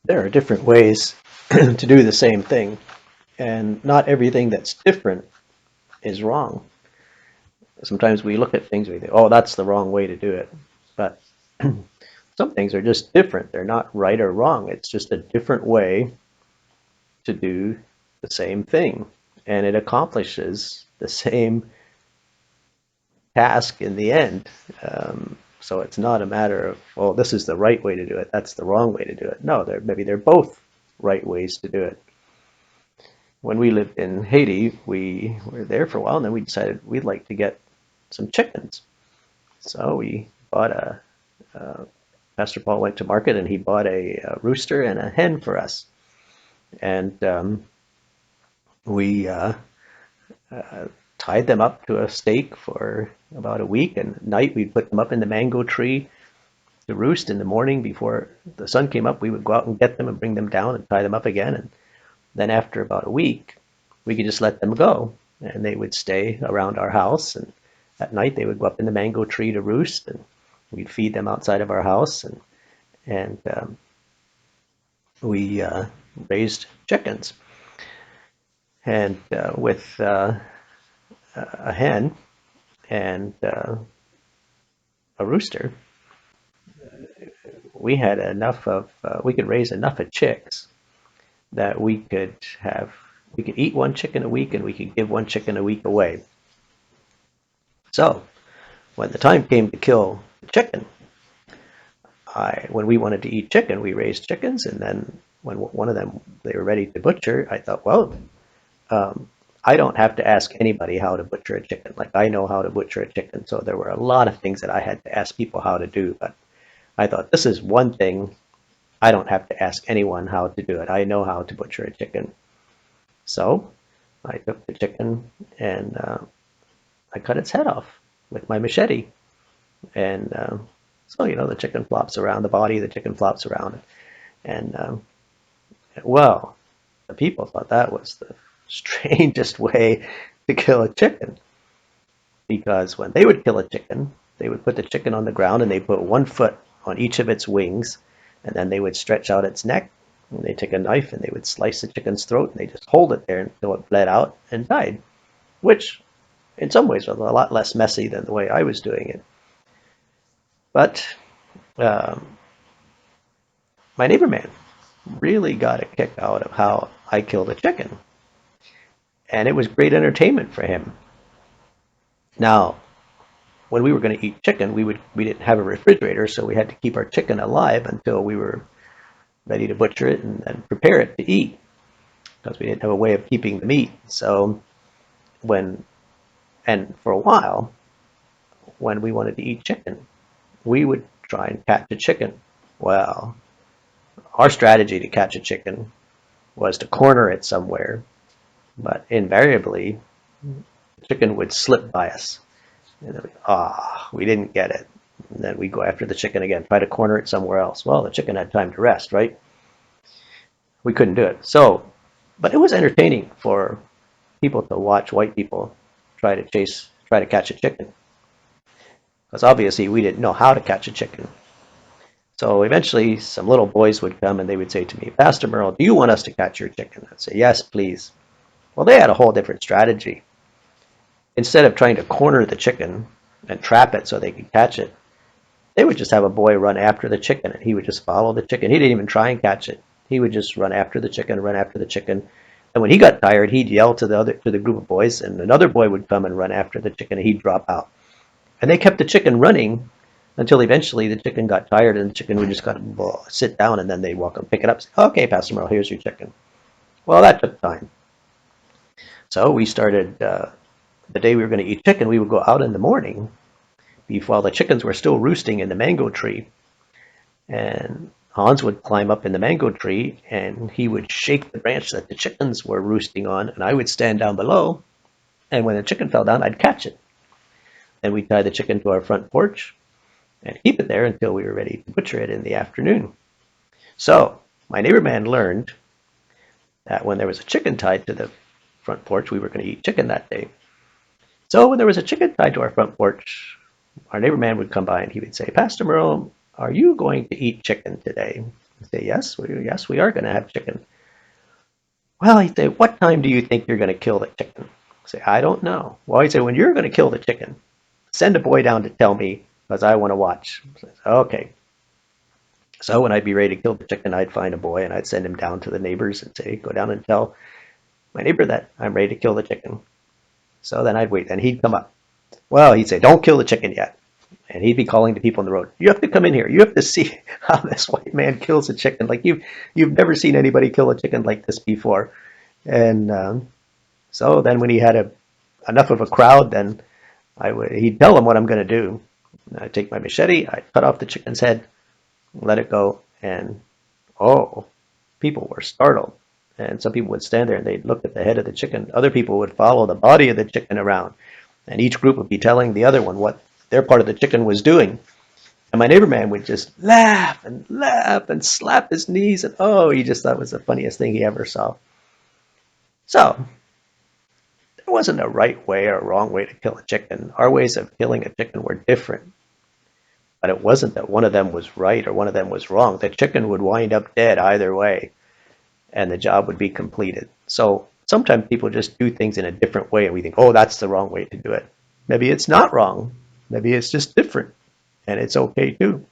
There are different ways to do the same thing, and not everything that's different is wrong. Sometimes we look at things and we think, oh, that's the wrong way to do it. But some things are just different. They're not right or wrong. It's just a different way to do the same thing. And it accomplishes the same task in the end. So it's not a matter of, well, this is the right way to do it, that's the wrong way to do it. No, maybe they're both right ways to do it. When we lived in Haiti, we were there for a while, and then we decided we'd like to get some chickens. So we bought Pastor Paul went to market and he bought a rooster and a hen for us. And we tied them up to a stake for about a week. And at night we'd put them up in the mango tree to roost. In the morning before the sun came up, we would go out and get them and bring them down and tie them up again. And then after about a week, we could just let them go, and they would stay around our house. And at night, they would go up in the mango tree to roost, and we'd feed them outside of our house. And we raised chickens. And with a hen and a rooster, we had enough of we could raise enough of chicks that we could eat one chicken a week and we could give one chicken a week away. So when the time came to kill the chicken, when we wanted to eat chicken, we raised chickens, and then when one of them they were ready to butcher, I thought, well, I don't have to ask anybody how to butcher a chicken. Like, I know how to butcher a chicken, so there were a lot of things that I had to ask people how to do. But I thought, this is one thing I don't have to ask anyone how to do it. I know how to butcher a chicken. So I took the chicken and I cut its head off with my machete. And so, the chicken flops around the body, the chicken flops around. And well, the people thought that was the strangest way to kill a chicken. Because when they would kill a chicken, they would put the chicken on the ground and they put 1 foot on each of its wings, and then they would stretch out its neck, and they take a knife and they would slice the chicken's throat, and they just hold it there until it bled out and died, which in some ways was a lot less messy than the way I was doing it. But um, my neighbor man really got a kick out of how I killed a chicken, and it was great entertainment for him. Now, when we were going to eat chicken, we didn't have a refrigerator, so we had to keep our chicken alive until we were ready to butcher it and then prepare it to eat, because we didn't have a way of keeping the meat. So when and for a while, when we wanted to eat chicken, we would try and catch a chicken. Well, our strategy to catch a chicken was to corner it somewhere, but invariably, the chicken would slip by us. And then we didn't get it. And then we go after the chicken again, try to corner it somewhere else. Well, the chicken had time to rest, right? We couldn't do it. So, but it was entertaining for people to watch white people try to catch a chicken. Because obviously we didn't know how to catch a chicken. So eventually some little boys would come and they would say to me, Pastor Merle, do you want us to catch your chicken? I'd say, yes, please. Well, they had a whole different strategy. Instead of trying to corner the chicken and trap it so they could catch it, they would just have a boy run after the chicken, and he would just follow the chicken. He didn't even try and catch it. He would just run after the chicken, run after the chicken. And when he got tired, he'd yell to the group of boys, and another boy would come and run after the chicken, and he'd drop out. And they kept the chicken running until eventually the chicken got tired, and the chicken would just kind of sit down, and then they'd walk and pick it up. Say, okay, Pastor Merle, here's your chicken. Well, that took time. So we started the day we were going to eat chicken. We would go out in the morning while the chickens were still roosting in the mango tree, and Hans would climb up in the mango tree and he would shake the branch that the chickens were roosting on, and I would stand down below, and when the chicken fell down, I'd catch it. Then we'd tie the chicken to our front porch and keep it there until we were ready to butcher it in the afternoon. So my neighbor man learned that when there was a chicken tied to the front porch, we were going to eat chicken that day. So when there was a chicken tied to our front porch, our neighbor man would come by and he would say, Pastor Merle, are you going to eat chicken today? I say, yes, we are going to have chicken. Well, he'd say, what time do you think you're going to kill the chicken? I say, I don't know. Well, he'd say, when you're going to kill the chicken, send a boy down to tell me because I want to watch. I say, okay. So when I'd be ready to kill the chicken, I'd find a boy and I'd send him down to the neighbors and say, go down and tell my neighbor that I'm ready to kill the chicken. So then I'd wait and he'd come up. Well, he'd say, don't kill the chicken yet. And he'd be calling to people on the road. You have to come in here. You have to see how this white man kills a chicken. Like you've never seen anybody kill a chicken like this before. And so then when he had enough of a crowd, then he'd tell them what I'm going to do. I'd take my machete, I'd cut off the chicken's head, let it go, and oh, people were startled. And some people would stand there and they'd look at the head of the chicken. Other people would follow the body of the chicken around, and each group would be telling the other one what their part of the chicken was doing. And my neighbor man would just laugh and slap his knees, and oh, he just thought it was the funniest thing he ever saw. So there wasn't a right way or a wrong way to kill a chicken. Our ways of killing a chicken were different. But it wasn't that one of them was right or one of them was wrong. The chicken would wind up dead either way, and the job would be completed. So sometimes people just do things in a different way, and we think, oh, that's the wrong way to do it. Maybe it's not wrong. Maybe it's just different, and it's okay too.